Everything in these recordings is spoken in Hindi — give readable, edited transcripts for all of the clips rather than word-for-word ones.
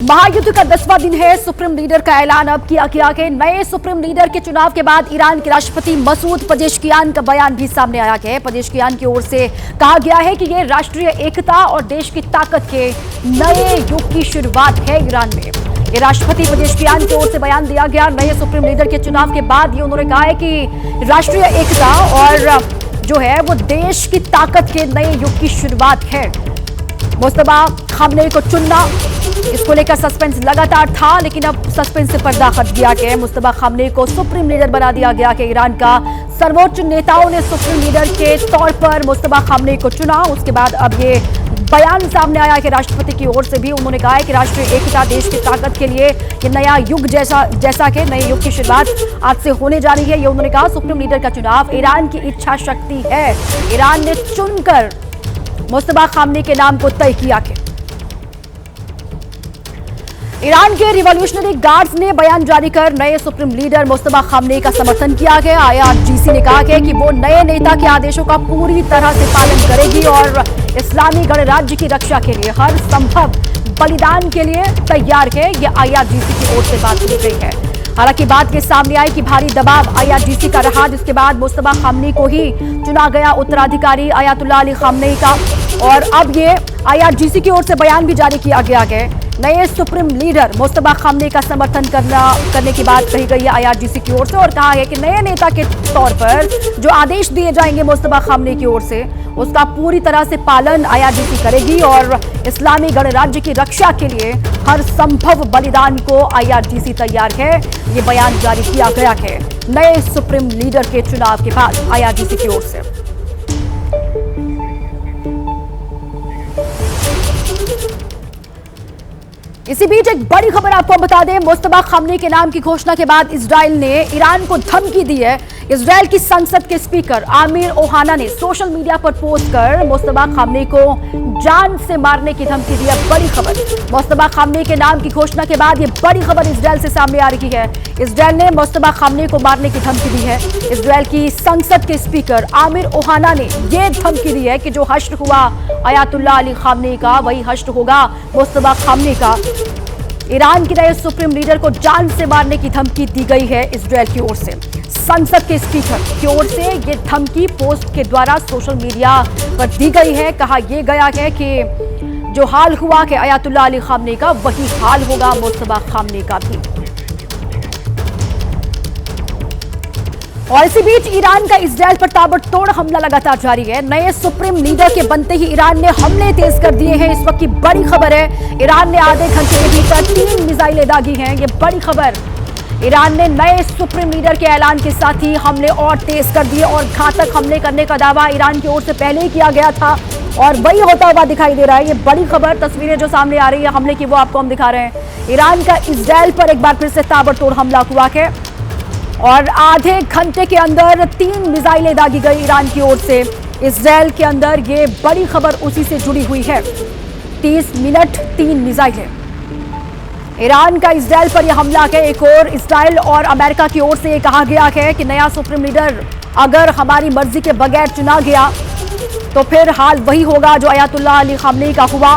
महायुद्ध का 10वां दिन है। सुप्रीम लीडर का ऐलान अब किया गया कि नए सुप्रीम लीडर के चुनाव के बाद ईरान के राष्ट्रपति मसूद पेजेश्कियान का बयान भी सामने आया है। पेजेश्कियान की ओर से कहा गया है कि ये राष्ट्रीय एकता और देश की ताकत के नए युग की शुरुआत है ईरान में। ये राष्ट्रपति पेजेश्कियान की ओर से बयान दिया गया नए सुप्रीम लीडर के चुनाव के बाद। ये उन्होंने कहा है कि राष्ट्रीय एकता और जो है वो देश की ताकत के नए युग की शुरुआत है। मुस्तफा खामनेई को चुनना, इसको लेकर सस्पेंस लगातार था, लेकिन अब सस्पेंस से पर्दा हट गया है। मुस्तफा खामनेई को सुप्रीम लीडर बना दिया गया कि ईरान का सर्वोच्च नेताओं ने सुप्रीम लीडर के तौर पर मुस्तफा खामनेई को चुना। उसके बाद अब ये बयान सामने आया कि राष्ट्रपति की ओर से भी उन्होंने कहा है कि राष्ट्रीय एकता देश की ताकत के लिए ये नया युग जैसा के नए युग की शुरुआत आज से होने जा रही है। ये उन्होंने कहा सुप्रीम लीडर का चुनाव ईरान की इच्छा शक्ति है। ईरान ने चुनकर मुस्तफा खामनेई के नाम को तय किया है। ईरान के रिवॉल्यूशनरी गार्ड्स ने बयान जारी कर नए सुप्रीम लीडर मुस्तफा खामनेई का समर्थन किया है। IRGC ने कहा है कि वो नए नेता के आदेशों का पूरी तरह से पालन करेगी और इस्लामी गणराज्य की रक्षा के लिए हर संभव बलिदान के लिए तैयार है। ये IRGC की ओर से बात की गई है। हालांकि बात के सामने आई कि भारी दबाव IRGC का रहा, जिसके बाद मुस्तफा खामनेई को ही चुना गया उत्तराधिकारी अयातुल्लाह अली खामनेई का। और अब ये IRGC की ओर से बयान भी जारी किया गया है। नए सुप्रीम लीडर मुस्तफा खामनेई का समर्थन करने की बात कही गई है IRGC की ओर से, और कहा है कि नए नेता के तौर पर जो आदेश दिए जाएंगे मुस्तफा खामनेई की ओर से उसका पूरी तरह से पालन IRGC करेगी और इस्लामी गणराज्य की रक्षा के लिए हर संभव बलिदान को IRGC तैयार है। ये बयान जारी किया गया है नए सुप्रीम लीडर के चुनाव के बाद IRGC की ओर से। इसी बीच एक बड़ी खबर आपको बता दें, मुस्तफा खामनेई के नाम की घोषणा के बाद इजराइल ने ईरान को धमकी दी है। इजराइल की संसद के स्पीकर आमिर ओहाना ने सोशल मीडिया पर पोस्ट कर मुस्तफा खामनेई को जान से मारने की धमकी दी है। बड़ी खबर, मुस्तफा खामनेई के नाम की घोषणा के बाद ये बड़ी खबर इजराइल से सामने आ रही है। इजराइल ने मुस्तफा खामनेई को मारने की धमकी दी है। इजराइल की संसद के स्पीकर आमिर ओहाना ने यह धमकी दी है कि जो हश्र हुआ अयातुल्लाह अली खामनेई का, वही हश्र होगा मुस्तफा खामनेई का। ईरान के नए सुप्रीम लीडर को जान से मारने की धमकी दी गई है इजराइल की ओर से। संसद के स्पीकर की ओर से ये धमकी पोस्ट के द्वारा सोशल मीडिया पर दी गई है। कहा यह गया है कि जो हाल हुआ कि अयातुल्लाह अली खामनेई का, वही हाल होगा मुस्तफा खामनेई का भी। और इसी बीच ईरान का इजराइल पर ताबड़तोड़ हमला लगातार जारी है। नए सुप्रीम लीडर के बनते ही ईरान ने हमले तेज कर दिए हैं। इस वक्त की बड़ी खबर है, ईरान ने आधे घंटे के भीतर 3 मिसाइलें दागी हैं। ये बड़ी खबर, ईरान ने नए सुप्रीम लीडर के ऐलान के साथ ही हमले और तेज कर दिए और घातक हमले करने का दावा ईरान की ओर से पहले ही किया गया था और वही होता हुआ दिखाई दे रहा है। ये बड़ी खबर, तस्वीरें जो सामने आ रही है हमले की, वो आपको हम दिखा रहे हैं। ईरान का इजराइल पर एक बार फिर से ताबड़तोड़ हमला हुआ है और आधे घंटे के अंदर 3 मिसाइलें दागी गई ईरान की ओर से इजराइल के अंदर। ये बड़ी खबर उसी से जुड़ी हुई है। 30 मिनट 3 मिसाइलें। ईरान का इजराइल पर यह हमला है। एक और इजराइल और अमेरिका की ओर से यह कहा गया है कि नया सुप्रीम लीडर अगर हमारी मर्जी के बगैर चुना गया तो फिर हाल वही होगा जो अयातुल्लाह अली खामनेई का हुआ।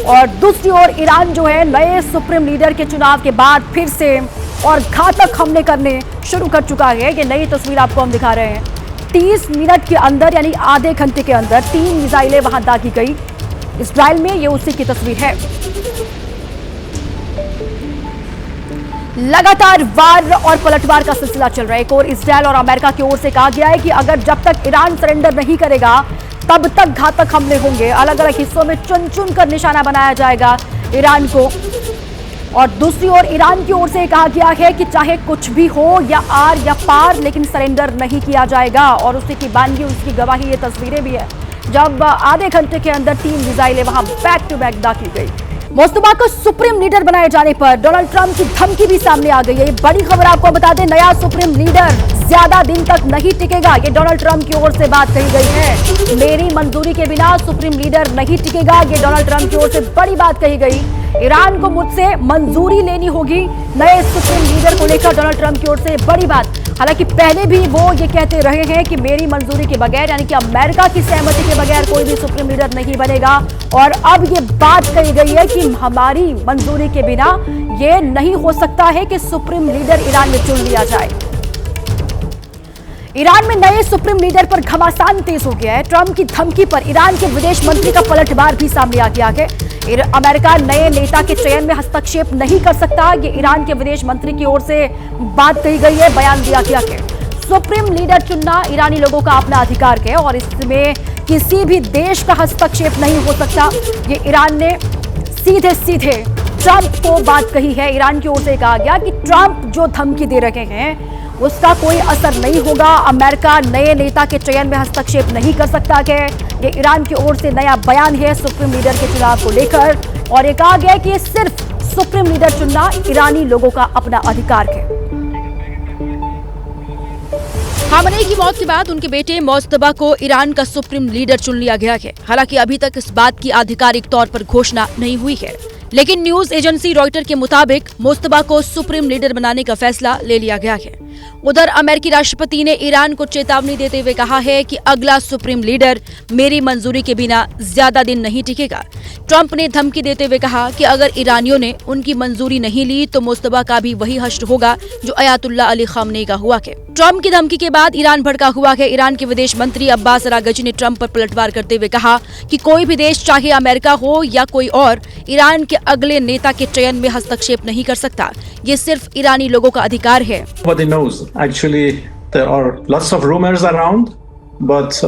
और दूसरी ओर ईरान जो है नए सुप्रीम लीडर के चुनाव के बाद फिर से और घातक हमले करने शुरू कर चुका है। ये नई तस्वीर आपको हम दिखा रहे हैं। 30 मिनट के अंदर यानी आधे घंटे के अंदर 3 मिसाइलें वहां दागी गई इजराइल में। ये उसी की तस्वीर है। लगातार वार और पलटवार का सिलसिला चल रहा है। एक और इजराइल और अमेरिका की ओर से कहा गया है कि अगर जब तक ईरान सरेंडर नहीं करेगा तब तक घातक हमले होंगे। अलग अलग हिस्सों में चुन चुन कर निशाना बनाया जाएगा ईरान को। और दूसरी ओर ईरान की ओर से कहा गया है कि चाहे कुछ भी हो या आर या पार, लेकिन सरेंडर नहीं किया जाएगा। और उसी की बानगी, उसकी गवाही ये तस्वीरें भी है जब आधे घंटे के अंदर 3 मिसाइलें वहां बैक टू बैक दागी गई। मुस्तफा को सुप्रीम लीडर बनाए जाने पर डोनाल्ड ट्रंप की धमकी भी सामने आ गई है। ये बड़ी खबर आपको बता दें, नया सुप्रीम लीडर ज्यादा दिन तक नहीं टिकेगा। ये डोनाल्ड ट्रंप की ओर से बात कही गई है। मेरी मंजूरी के बिना सुप्रीम लीडर नहीं टिकेगा, ये डोनाल्ड ट्रंप की ओर से बड़ी बात कही गई। ईरान को मुझसे मंजूरी लेनी होगी नए सुप्रीम लीडर को लेकर डोनाल्ड ट्रंप की ओर से बड़ी बात। हालांकि पहले भी वो ये कहते रहे हैं कि मेरी मंजूरी के बगैर, यानी कि अमेरिका की सहमति के बगैर कोई भी सुप्रीम लीडर नहीं बनेगा। और अब ये बात कही गई है कि हमारी मंजूरी के बिना ये नहीं हो सकता है कि सुप्रीम लीडर ईरान में चुन लिया जाए। ईरान में नए सुप्रीम लीडर पर घमासान तेज हो गया है। ट्रंप की धमकी पर ईरान के विदेश मंत्री का पलटवार भी सामने आ गया है। अमेरिका नए नेता के चयन में हस्तक्षेप नहीं कर सकता, ये ईरान के विदेश मंत्री की ओर से बात कही गई है, बयान दिया गया है। सुप्रीम लीडर चुनना ईरानी लोगों का अपना अधिकार है और इसमें किसी भी देश का हस्तक्षेप नहीं हो सकता। ये ईरान ने सीधे सीधे ट्रंप को बात कही है। ईरान की ओर से कहा गया कि ट्रंप जो धमकी दे रहे हैं उसका कोई असर नहीं होगा। अमेरिका नए नेता के चयन में हस्तक्षेप नहीं कर सकता है। ये ईरान की ओर से नया बयान है सुप्रीम लीडर के चुनाव को लेकर, और ये कहा गया कि सिर्फ सुप्रीम लीडर चुनना ईरानी लोगों का अपना अधिकार है। खामनेई की मौत के बाद उनके बेटे मोज्तबा को ईरान का सुप्रीम लीडर चुन लिया गया है। हालांकि अभी तक इस बात की आधिकारिक तौर पर घोषणा नहीं हुई है, लेकिन न्यूज एजेंसी रॉयटर के मुताबिक मोज्तबा को सुप्रीम लीडर बनाने का फैसला ले लिया गया है। उधर अमेरिकी राष्ट्रपति ने ईरान को चेतावनी देते हुए कहा है कि अगला सुप्रीम लीडर मेरी मंजूरी के बिना ज्यादा दिन नहीं टिकेगा। ट्रंप ने धमकी देते हुए कहा कि अगर ईरानियों ने उनकी मंजूरी नहीं ली तो मोज्तबा का भी वही हश्र होगा जो अयातुल्लाह अली खामनेई का हुआ है। ट्रंप की धमकी के बाद ईरान भड़का हुआ है। ईरान के विदेश मंत्री अब्बास अरागची ने ट्रंप पर पलटवार करते हुए कहा कि कोई भी देश, चाहे अमेरिका हो या कोई और, ईरान के अगले नेता के चयन में हस्तक्षेप नहीं कर सकता। ये सिर्फ ईरानी लोगों का अधिकार है। Nobody knows. Actually, there are lots of rumors around, but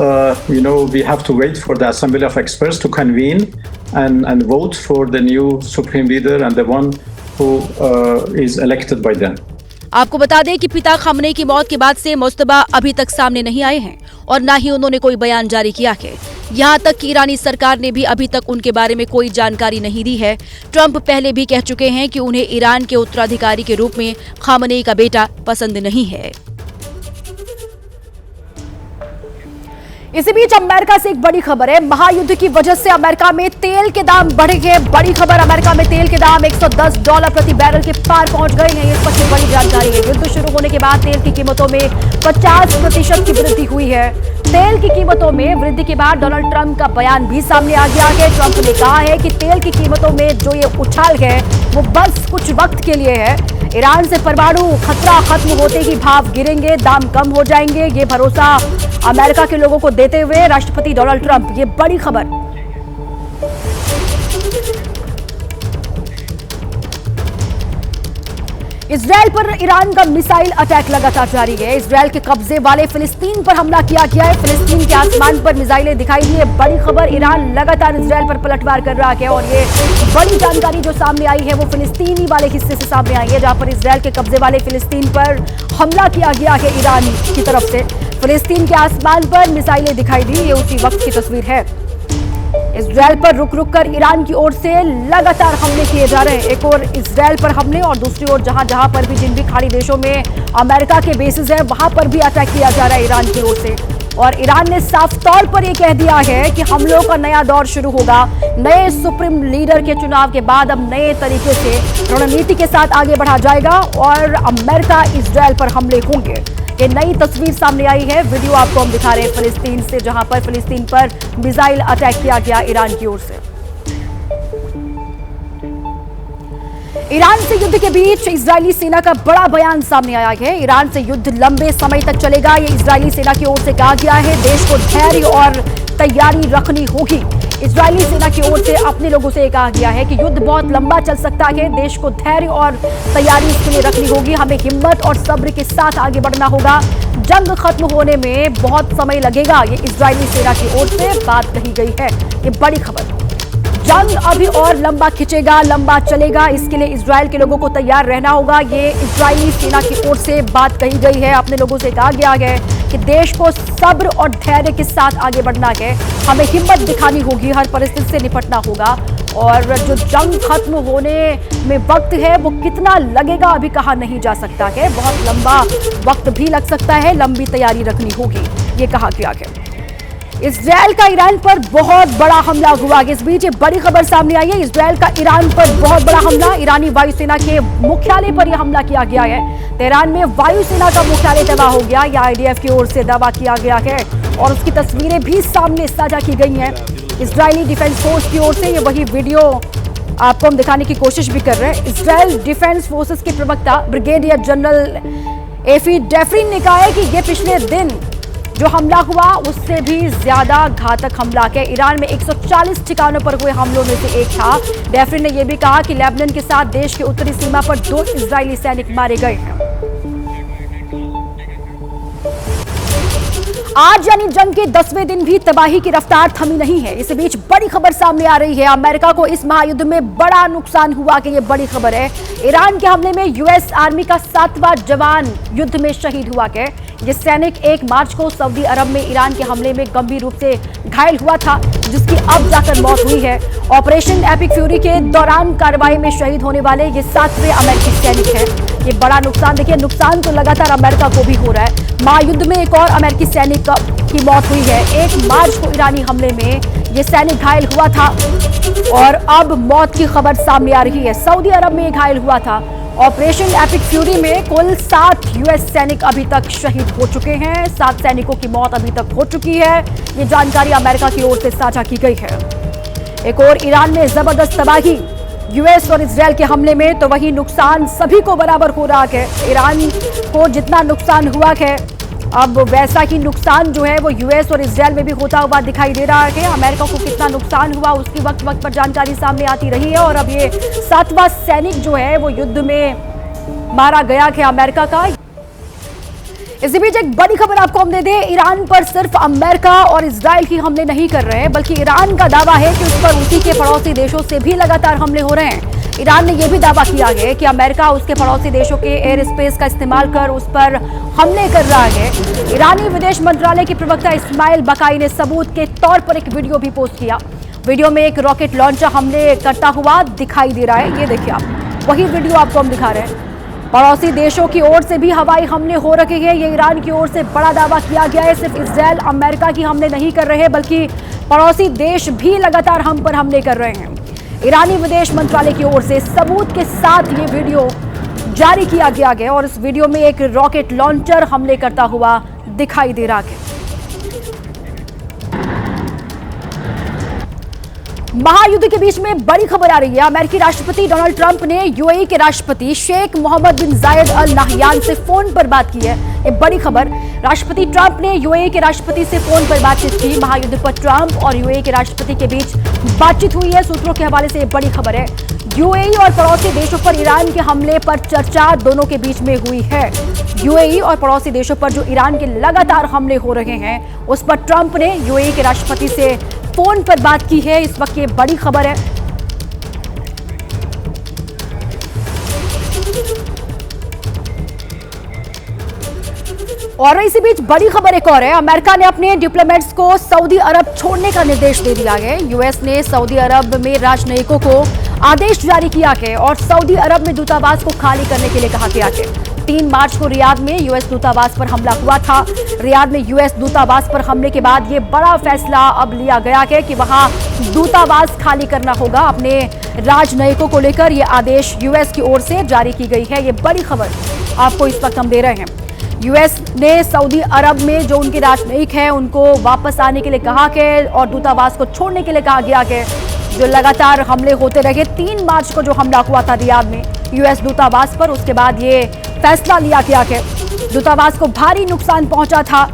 we have to wait for the assembly of experts to convene and vote for the new supreme leader and the one who is elected by them. आपको बता दें कि पिता खामनेई की मौत के बाद से मोज्तबा अभी तक सामने नहीं आए हैं और न ही उन्होंने कोई बयान जारी किया है। यहाँ तक कि ईरानी सरकार ने भी अभी तक उनके बारे में कोई जानकारी नहीं दी है। ट्रंप पहले भी कह चुके हैं कि उन्हें ईरान के उत्तराधिकारी के रूप में खामनेई का बेटा पसंद नहीं है। इसी बीच अमेरिका से एक बड़ी खबर है। महायुद्ध की वजह से अमेरिका में तेल के दाम बढ़े हैं। बड़ी खबर, अमेरिका में तेल के दाम $110 प्रति बैरल के पार पहुंच गए हैं। इस पर की बड़ी जानकारी है। युद्ध शुरू होने के बाद तेल की कीमतों में 50% की वृद्धि हुई है। तेल की कीमतों में वृद्धि के बाद डोनाल्ड ट्रंप का बयान भी सामने आ गया है। ट्रंप ने कहा है कि तेल की कीमतों में जो ये उछाल है वो बस कुछ वक्त के लिए है। ईरान से परमाणु खतरा खत्म होते ही भाव गिरेंगे, दाम कम हो जाएंगे, ये भरोसा अमेरिका के लोगों को देते हुए राष्ट्रपति डोनाल्ड ट्रंप। ये बड़ी खबर। इजरायल पर ईरान का मिसाइल अटैक लगातार जारी है। इजरायल के कब्जे वाले फिलिस्तीन पर हमला किया गया है। फिलिस्तीन के आसमान पर मिसाइलें दिखाई दी है। बड़ी खबर, ईरान लगातार इजरायल पर पलटवार कर रहा है और ये बड़ी जानकारी जो सामने आई है वो फिलिस्तीनी वाले हिस्से से सामने आई है, जहां पर इजरायल के कब्जे वाले फिलिस्तीन पर हमला किया गया है ईरान की तरफ से। फिलिस्तीन के आसमान पर मिसाइलें दिखाई दी, ये उसी वक्त की तस्वीर है। इजरायल पर रुक रुक कर ईरान की ओर से लगातार हमले किए जा रहे हैं। एक और इजरायल पर हमले और दूसरी ओर जहां जहां पर भी जिन भी खाड़ी देशों में अमेरिका के बेसिस है वहां पर भी अटैक किया जा रहा है ईरान की ओर से। और ईरान ने साफ तौर पर यह कह दिया है कि हमलों का नया दौर शुरू होगा। नए सुप्रीम लीडर के चुनाव के बाद अब नए तरीके से रणनीति के साथ आगे बढ़ा जाएगा और अमेरिका इजरायल पर हमले होंगे। ये नई तस्वीर सामने आई है। वीडियो आपको हम दिखा रहे हैं फिलिस्तीन से, जहां पर फिलिस्तीन पर मिसाइल अटैक किया गया ईरान की ओर से। ईरान से युद्ध के बीच इजरायली सेना का बड़ा बयान सामने आया है। ईरान से युद्ध लंबे समय तक चलेगा, ये इजरायली सेना की ओर से कहा गया है। देश को धैर्य और तैयारी रखनी होगी। इजरायली सेना की ओर से अपने लोगों से कहा गया है कि युद्ध बहुत लंबा चल सकता है, देश को धैर्य और तैयारी इसके लिए रखनी होगी। हमें हिम्मत और सब्र के साथ आगे बढ़ना होगा। जंग खत्म होने में बहुत समय लगेगा, ये इजरायली सेना की ओर से बात कही गई है। ये बड़ी खबर। जंग अभी और लंबा खिंचेगा, लंबा चलेगा, इसके लिए इजरायल के लोगों को तैयार रहना होगा। ये इजरायली सेना की ओर से बात कही गई है। अपने लोगों से कहा गया है कि देश को सब्र और धैर्य के साथ आगे बढ़ना है। हमें हिम्मत दिखानी होगी, हर परिस्थिति से निपटना होगा। और जो जंग खत्म होने में वक्त है वो कितना लगेगा अभी कहा नहीं जा सकता है। बहुत लंबा वक्त भी लग सकता है, लंबी तैयारी रखनी होगी, ये कहा गया है। इजरायल का ईरान पर बहुत बड़ा हमला हुआ। इस बीच एक बड़ी खबर सामने आई है। इजरायल का ईरान पर बहुत बड़ा हमला, ईरानी वायुसेना के मुख्यालय पर यह हमला किया गया है। तेहरान में वायुसेना का मुख्यालय तबाह हो गया, यह आईडीएफ की ओर से दावा किया गया है और उसकी तस्वीरें भी सामने साझा की गई हैं। इजरायली डिफेंस फोर्स की ओर से ये वही वीडियो आपको हम दिखाने की कोशिश भी कर रहे हैं। इजरायल डिफेंस फोर्सेस के प्रवक्ता ब्रिगेडियर जनरल एफी डेफरिन ने कहा है कि ये पिछले दिन जो हमला हुआ उससे भी ज्यादा घातक हमला है। ईरान में 140 ठिकानों पर हुए हमलों में से एक था। डेफरिन ने यह भी कहा कि लेबनान के साथ देश की उत्तरी सीमा पर 2 इजरायली सैनिक मारे गए हैं। आज यानी जंग के 10वें दिन भी तबाही की रफ्तार थमी नहीं है। इसी बीच बड़ी खबर सामने आ रही है, अमेरिका को इस महायुद्ध में बड़ा नुकसान हुआ कि ये बड़ी खबर है। ईरान के हमले में यूएस आर्मी का 7वां जवान युद्ध में शहीद हुआ है। ये सैनिक 1 मार्च को सऊदी अरब में ईरान के हमले में गंभीर रूप से घायल हुआ था, जिसकी अब जाकर मौत हुई है। ऑपरेशन एपिक फ्यूरी के दौरान कार्रवाई में शहीद होने वाले ये 7वें अमेरिकी सैनिक हैं। ये बड़ा नुकसान, देखिए नुकसान तो लगातार अमेरिका को भी हो रहा है। महायुद्ध में एक और अमेरिकी सैनिक की मौत हुई है। 1 मार्च को ईरानी हमले में ये सैनिक घायल हुआ था और अब मौत की खबर सामने आ रही है। सऊदी अरब में घायल हुआ था। ऑपरेशन एपिक फ्यूरी में कुल 7 यूएस सैनिक अभी तक शहीद हो चुके हैं। 7 सैनिकों की मौत अभी तक हो चुकी है। ये जानकारी अमेरिका की ओर से साझा की गई है। एक और ईरान में जबरदस्त तबाही यूएस और इजरायल के हमले में, तो वही नुकसान सभी को बराबर हो रहा है। ईरान को जितना नुकसान हुआ है, अब वैसा ही नुकसान जो है वो यूएस और इजरायल में भी होता हुआ दिखाई दे रहा है। अमेरिका को कितना नुकसान हुआ उसकी वक्त वक्त पर जानकारी सामने आती रही है और अब ये 7वां सैनिक जो है वो युद्ध में मारा गया है अमेरिका का। इसी बीच एक बड़ी खबर आपको हम दे दें, ईरान पर सिर्फ अमेरिका और इजरायल ही हमले नहीं कर रहे हैं, बल्कि ईरान का दावा है कि उस पर उसी के पड़ोसी देशों से भी लगातार हमले हो रहे हैं। ईरान ने यह भी दावा किया है कि अमेरिका उसके पड़ोसी देशों के एयर स्पेस का इस्तेमाल कर उस पर हमले कर रहा है। ईरानी विदेश मंत्रालय के प्रवक्ता इस्माइल बकाई ने सबूत के तौर पर एक वीडियो भी पोस्ट किया। वीडियो में एक रॉकेट लॉन्चर हमले करता हुआ दिखाई दे रहा है। ये देखिए आप, वही वीडियो आपको हम दिखा रहे हैं। पड़ोसी देशों की ओर से भी हवाई हमले हो रहे हैं। ये ईरान की ओर से बड़ा दावा किया गया है। सिर्फ इजरायल अमेरिका की हमले नहीं कर रहे, बल्कि पड़ोसी देश भी लगातार हम पर हमले कर रहे हैं। ईरानी विदेश मंत्रालय की ओर से सबूत के साथ ये वीडियो जारी किया गया है और इस वीडियो में एक रॉकेट लॉन्चर हमले करता हुआ दिखाई दे रहा है। महायुद्ध के बीच में बड़ी खबर आ रही है। अमेरिकी राष्ट्रपति डोनाल्ड ट्रंप ने यूएई के राष्ट्रपति शेख मोहम्मद बिन जायद अल नाहयान से फोन पर बात की है। ये बड़ी खबर, राष्ट्रपति ट्रंप ने यूएई के राष्ट्रपति से फोन पर बातचीत की। महायुद्ध पर ट्रंप और यूएई के राष्ट्रपति के बीच बातचीत हुई है। सूत्रों के हवाले से ये बड़ी खबर है। यूएई और पड़ोसी देशों पर ईरान के हमले पर चर्चा दोनों के बीच में हुई है। यूएई और पड़ोसी देशों पर जो ईरान के लगातार हमले हो रहे हैं उस पर ट्रंप ने यूएई के राष्ट्रपति से फोन पर बात की है। इस वक्त ये बड़ी खबर है। और इसी बीच बड़ी खबर एक और है। अमेरिका ने अपने डिप्लोमेट्स को सऊदी अरब छोड़ने का निर्देश दे दिया है। यूएस ने सऊदी अरब में राजनयिकों को आदेश जारी किया है और सऊदी अरब में दूतावास को खाली करने के लिए कहा गया है। 3 मार्च को रियाद में यूएस दूतावास पर हमला हुआ था। रियाद में यूएस दूतावास पर हमले के बाद ये बड़ा फैसला अब लिया गया है कि वहां दूतावास खाली करना होगा। अपने राजनयिकों को लेकर ये आदेश यूएस की ओर से जारी की गई है। ये बड़ी खबर आपको इस वक्त हम दे रहे हैं। यूएस ने सऊदी अरब में जो उनके राजनयिक हैं उनको वापस आने के लिए कहा है और दूतावास को छोड़ने के लिए कहा गया है। जो लगातार हमले होते रहे, 3 मार्च को जो हमला हुआ था रियाद में यूएस दूतावास पर, उसके बाद ये फैसला लिया गया है। दूतावास को भारी नुकसान पहुंचा था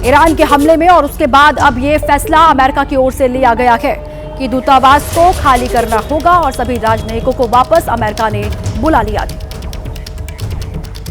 ईरान के हमले में और उसके बाद अब ये फैसला अमेरिका की ओर से लिया गया है कि दूतावास को खाली करना होगा और सभी राजनयिकों को वापस अमेरिका ने बुला लिया है।